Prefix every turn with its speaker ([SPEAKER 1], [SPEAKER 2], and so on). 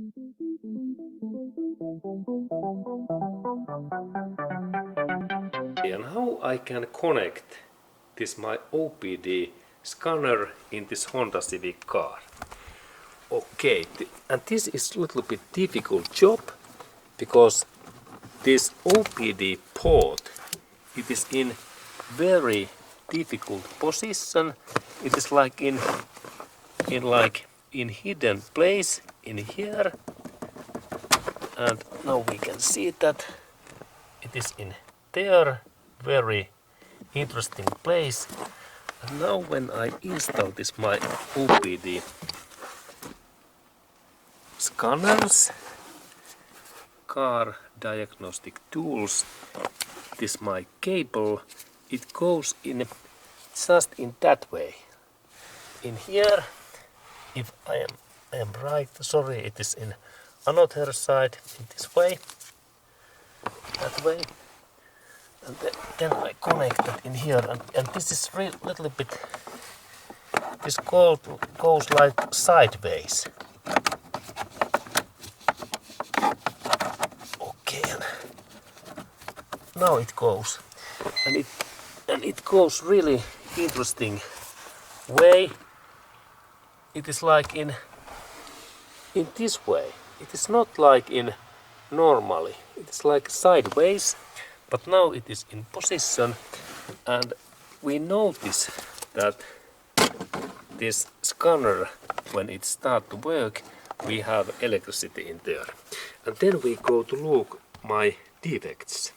[SPEAKER 1] And how I can connect this my OBD scanner in this Honda Civic car. Okay, and this is a little bit difficult job because this OBD port, it is in very difficult position. It is like in hidden place in here, and now we can see that it is in there, very interesting place. And now when I install this my OBD scanners, car diagnostic tools, this my cable, it goes in just in that way. In here, if I am right, sorry, it is in another side, in this way, that way, and then I connect it in here, and this is little bit, this goes like sideways. Okay, now it goes, and it goes really interesting way. It is like in this way. It is not like in normally. It is like sideways, but now it is in position, and we notice that this scanner, when it starts to work, we have electricity in there. And then we go to look my defects.